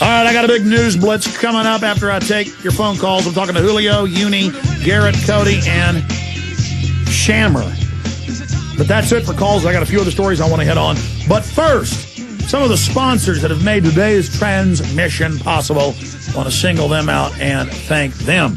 All right, I got a big news blitz coming up after I take your phone calls. I'm talking to Julio, Uni, Garrett, Cody, and Shammer. But that's it for calls. I got a few other stories I want to hit on. But first, some of the sponsors that have made today's transmission possible. I want to single them out and thank them.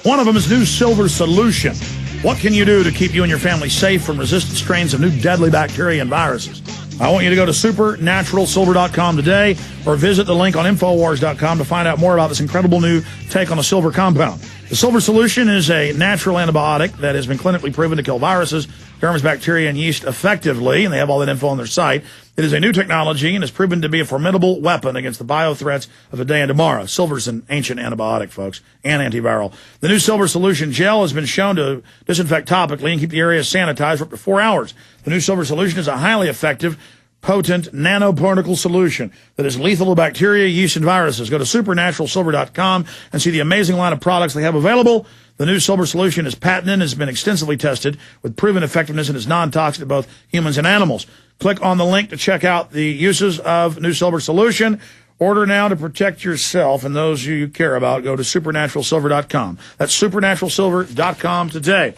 One of them is New Silver Solution. What can you do to keep you and your family safe from resistant strains of new deadly bacteria and viruses? I want you to go to supernaturalsilver.com today or visit the link on Infowars.com to find out more about this incredible new take on a silver compound. The Silver Solution is a natural antibiotic that has been clinically proven to kill viruses, germs, bacteria, and yeast effectively, and they have all that info on their site. It is a new technology and has proven to be a formidable weapon against the bio-threats of today and tomorrow. Silver's an ancient antibiotic, folks, and antiviral. The new Silver Solution gel has been shown to disinfect topically and keep the area sanitized for up to 4 hours. The new Silver Solution is a highly effective, potent nanoparticle solution that is lethal to bacteria, yeast, and viruses. Go to supernaturalsilver.com and see the amazing line of products they have available. The new Silver Solution is patented and has been extensively tested with proven effectiveness and is non-toxic to both humans and animals. Click on the link to check out the uses of New Silver Solution. Order now to protect yourself and those you care about. Go to supernaturalsilver.com. That's supernaturalsilver.com today.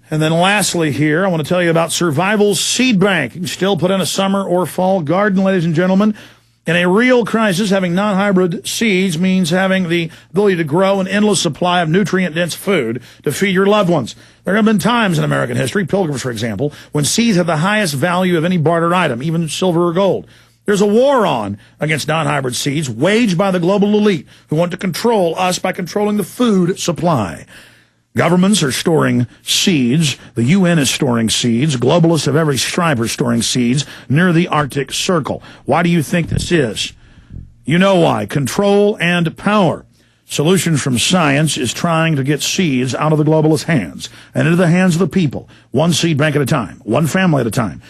And then lastly here, I want to tell you about Survival Seed Bank. You can still put in a summer or fall garden, ladies and gentlemen. In a real crisis, having non-hybrid seeds means having the ability to grow an endless supply of nutrient-dense food to feed your loved ones. There have been times in American history, Pilgrims, for example, when seeds have the highest value of any bartered item, even silver or gold. There's a war on against non-hybrid seeds waged by the global elite who want to control us by controlling the food supply. Governments are storing seeds. The UN is storing seeds. Globalists of every stripe are storing seeds near the Arctic Circle. Why do you think this is? You know why. Control and power. Solutions from Science is trying to get seeds out of the globalist hands and into the hands of the people, one seed bank at a time, one family at a time.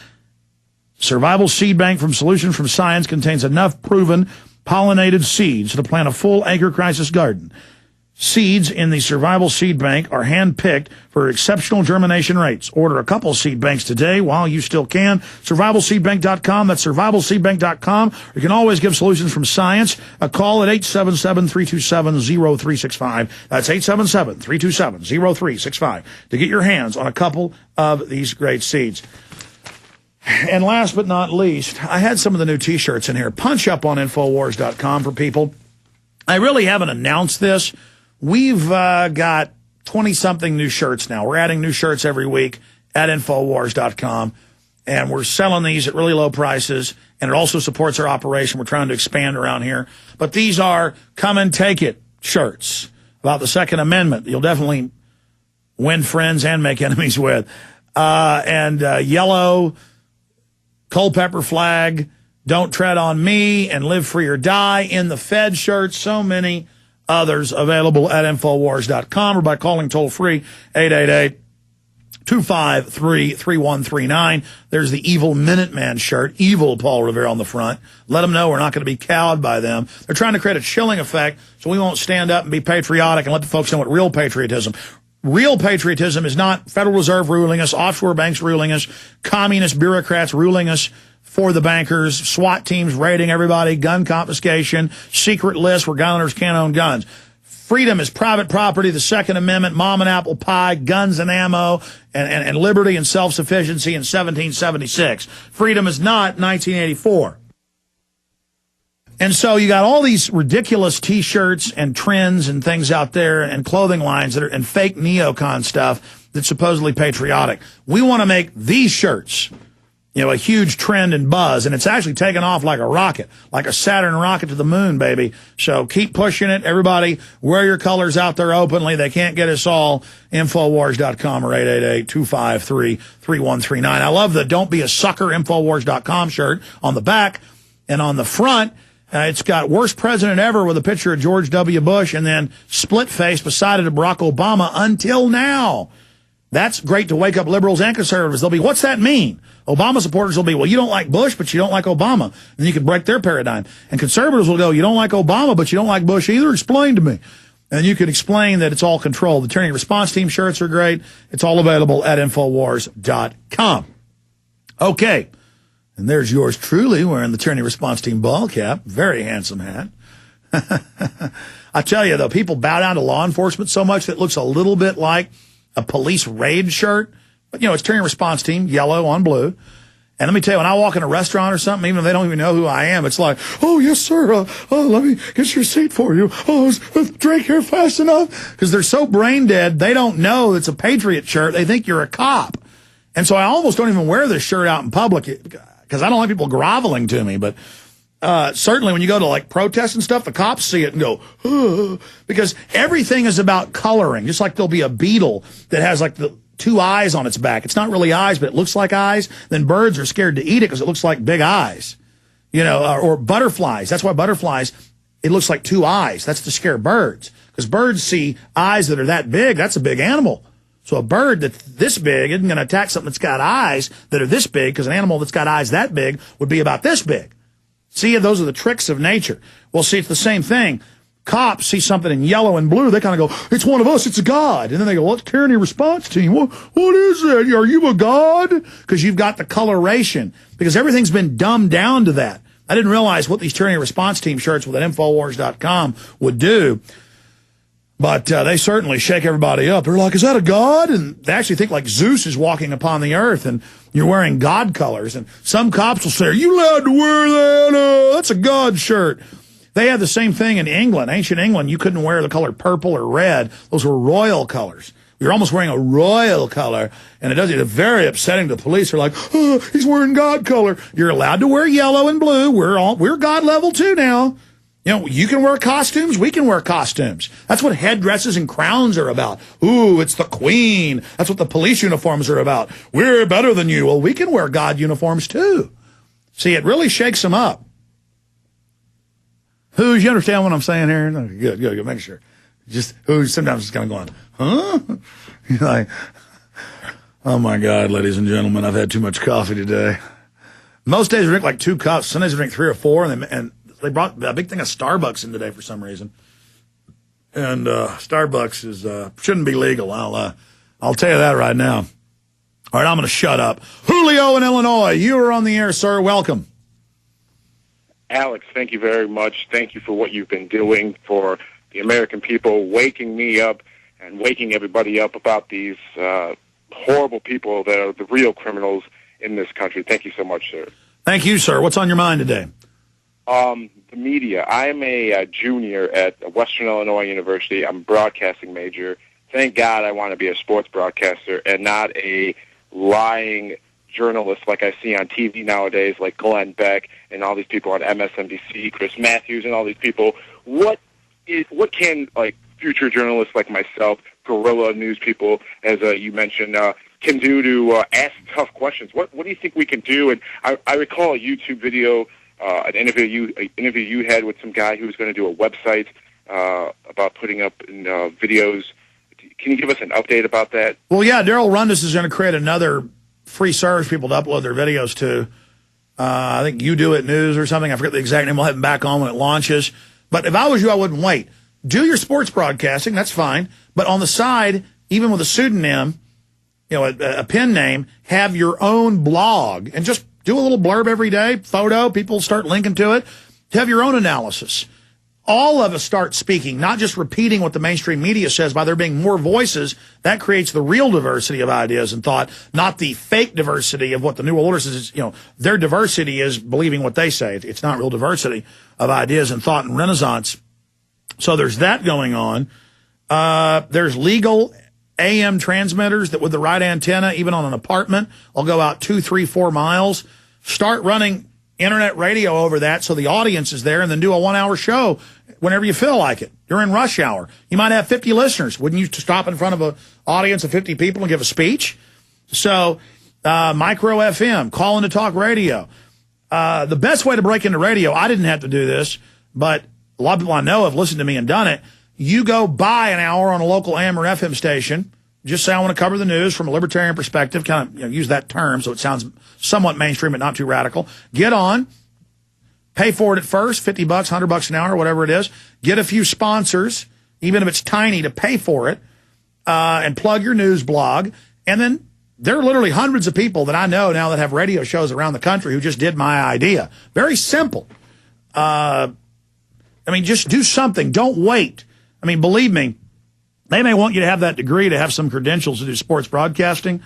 Survival Seed Bank from Solutions from Science contains enough proven pollinated seeds to plant a full acre crisis garden. Seeds in the Survival Seed Bank are hand-picked for exceptional germination rates. Order a couple seed banks today while you still can. SurvivalSeedBank.com. That's SurvivalSeedBank.com. You can always give Solutions from Science a call at 877-327-0365. That's 877-327-0365 to get your hands on a couple of these great seeds. And last but not least, I had some of the new T-shirts in here. Punch up on Infowars.com for people. I really haven't announced this. We've got 20-something new shirts now. We're adding new shirts every week at Infowars.com, and we're selling these at really low prices, and it also supports our operation. We're trying to expand around here. But these are come and take it shirts about the Second Amendment. You'll definitely win friends and make enemies with. And yellow, Culpeper flag, don't tread on me, and live free or die in the Fed shirts. So many others available at Infowars.com or by calling toll-free 888-253-3139. There's the evil Minuteman shirt, evil Paul Revere on the front. Let them know we're not going to be cowed by them. They're trying to create a chilling effect so we won't stand up and be patriotic and let the folks know what real patriotism. Real patriotism is not Federal Reserve ruling us, offshore banks ruling us, communist bureaucrats ruling us for the bankers, SWAT teams raiding everybody, gun confiscation, secret lists where gun owners can't own guns. Freedom is private property, the Second Amendment, mom and apple pie, guns and ammo, and liberty and self-sufficiency in 1776. Freedom is not 1984. And so you got all these ridiculous T-shirts and trends and things out there and clothing lines that are and fake neocon stuff that's supposedly patriotic. We want to make these shirts, you know, a huge trend and buzz, and it's actually taken off like a rocket, like a Saturn rocket to the moon, baby. So keep pushing it. Everybody, wear your colors out there openly. They can't get us all. Infowars.com or 888-253-3139. I love the Don't Be a Sucker Infowars.com shirt on the back, and on the front, it's got worst president ever with a picture of George W. Bush and then split face beside it of Barack Obama until now. That's great to wake up liberals and conservatives. They'll be, what's that mean? Obama supporters will be, well, you don't like Bush, but you don't like Obama. And then you can break their paradigm. And conservatives will go, you don't like Obama, but you don't like Bush either? Explain to me. And you can explain that it's all controlled. The Tyranny Response Team shirts are great. It's all available at Infowars.com. Okay. And there's yours truly wearing the Tyranny Response Team ball cap. Very handsome hat. I tell you, though, people bow down to law enforcement so much that it looks a little bit like a police raid shirt. But, it's Tyranny Response Team, yellow on blue. And let me tell you, when I walk in a restaurant or something, even if they don't even know who I am, it's like, oh, yes, sir. Let me get your seat for you. Oh, is the drink here fast enough? Because they're so brain dead, they don't know it's a Patriot shirt. They think you're a cop. And so I almost don't even wear this shirt out in public because I don't like people groveling to me. But certainly when you go to, like, protests and stuff, the cops see it and go, oh, because everything is about coloring. Just like there'll be a beetle that has, like, the two eyes on its back. It's not really eyes, but it looks like eyes. Then birds are scared to eat it because it looks like big eyes, or butterflies. That's why butterflies, it looks like two eyes. That's to scare birds because birds see eyes that are that big. That's a big animal. So a bird that's this big isn't going to attack something that's got eyes that are this big because an animal that's got eyes that big would be about this big. See, those are the tricks of nature. Well, see, it's the same thing. Cops see something in yellow and blue, they kind of go, it's one of us, it's a god. And then they go, what's Tyranny Response Team? What is that? Are you a god? Because you've got the coloration. Because everything's been dumbed down to that. I didn't realize what these Tyranny Response Team shirts with Infowars.com would do. But they certainly shake everybody up. They're like, is that a god? And they actually think like Zeus is walking upon the earth and you're wearing god colors. And some cops will say, are you allowed to wear that? That's a god shirt. They had the same thing in England. Ancient England, you couldn't wear the color purple or red. Those were royal colors. You're almost wearing a royal color, and it's very upsetting to the police. They're like, oh, he's wearing God color. You're allowed to wear yellow and blue. We're God level too now. You can wear costumes. We can wear costumes. That's what headdresses and crowns are about. Ooh, it's the Queen. That's what the police uniforms are about. We're better than you. Well, we can wear God uniforms too. See, it really shakes them up. Who's, you understand what I'm saying here? Good, make sure. Just, who's sometimes it's kind of going, huh? You're like, oh my God, ladies and gentlemen, I've had too much coffee today. Most days I drink like 2 cups. Some days I drink 3 or 4, and they brought a big thing of Starbucks in today for some reason. And Starbucks shouldn't be legal. I'll tell you that right now. All right, I'm going to shut up. Julio in Illinois, you are on the air, sir. Welcome. Alex, thank you very much. Thank you for what you've been doing for the American people, waking me up and waking everybody up about these horrible people that are the real criminals in this country. Thank you so much, sir. Thank you, sir. What's on your mind today? The media. I'm a junior at Western Illinois University. I'm a broadcasting major. Thank God I want to be a sports broadcaster and not a lying journalists like I see on TV nowadays, like Glenn Beck and all these people on MSNBC, Chris Matthews and all these people. What can like future journalists like myself, guerrilla news people, as you mentioned, can do to ask tough questions? What do you think we can do? And I recall a YouTube video, an interview you had with some guy who was going to do a website about putting up videos. Can you give us an update about that? Well, yeah, Daryl Rundis is going to create another free service people to upload their videos to. I think You Do It News or something. I forget the exact name. We'll have them back on when it launches. But if I was you, I wouldn't wait. Do your sports broadcasting. That's fine. But on the side, even with a pseudonym, a pen name, have your own blog and just do a little blurb every day, photo. People start linking to it. Have your own analysis. All of us start speaking, not just repeating what the mainstream media says. By there being more voices, that creates the real diversity of ideas and thought, not the fake diversity of what the New World Order says. Their diversity is believing what they say. It's not real diversity of ideas and thought and renaissance. So there's that going on. There's legal AM transmitters that with the right antenna, even on an apartment, will go out 2, 3, 4 miles. Start running internet radio over that so the audience is there, and then do a 1-hour show whenever you feel like it. You're in rush hour. You might have 50 listeners. Wouldn't you stop in front of an audience of 50 people and give a speech? So micro FM, call into talk radio. The best way to break into radio, I didn't have to do this, but a lot of people I know have listened to me and done it. You go buy an hour on a local AM or FM station. Just say, I want to cover the news from a libertarian perspective, kind of use that term so it sounds somewhat mainstream but not too radical. Get on, pay for it at first, $50, $100 an hour, whatever it is. Get a few sponsors, even if it's tiny, to pay for it, and plug your news blog, and then there are literally hundreds of people that I know now that have radio shows around the country who just did my idea. Very simple. I mean, just do something. Don't wait. I mean, believe me, they may want you to have that degree to have some credentials to do sports broadcasting.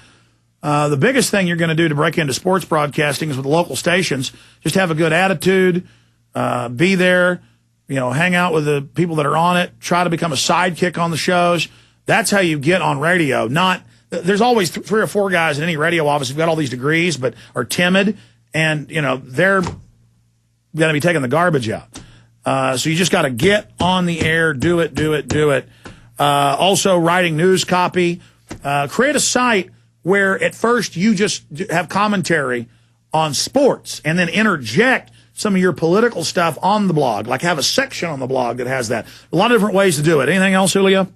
The biggest thing you're going to do to break into sports broadcasting is with the local stations. Just have a good attitude, be there, hang out with the people that are on it, try to become a sidekick on the shows. That's how you get on radio. There's always 3 or 4 guys in any radio office who've got all these degrees but are timid, and, they're going to be taking the garbage out. So you just got to get on the air, do it. Also, writing news copy. Create a site where at first you just have commentary on sports and then interject some of your political stuff on the blog. Like have a section on the blog that has that. A lot of different ways to do it. Anything else, Julio?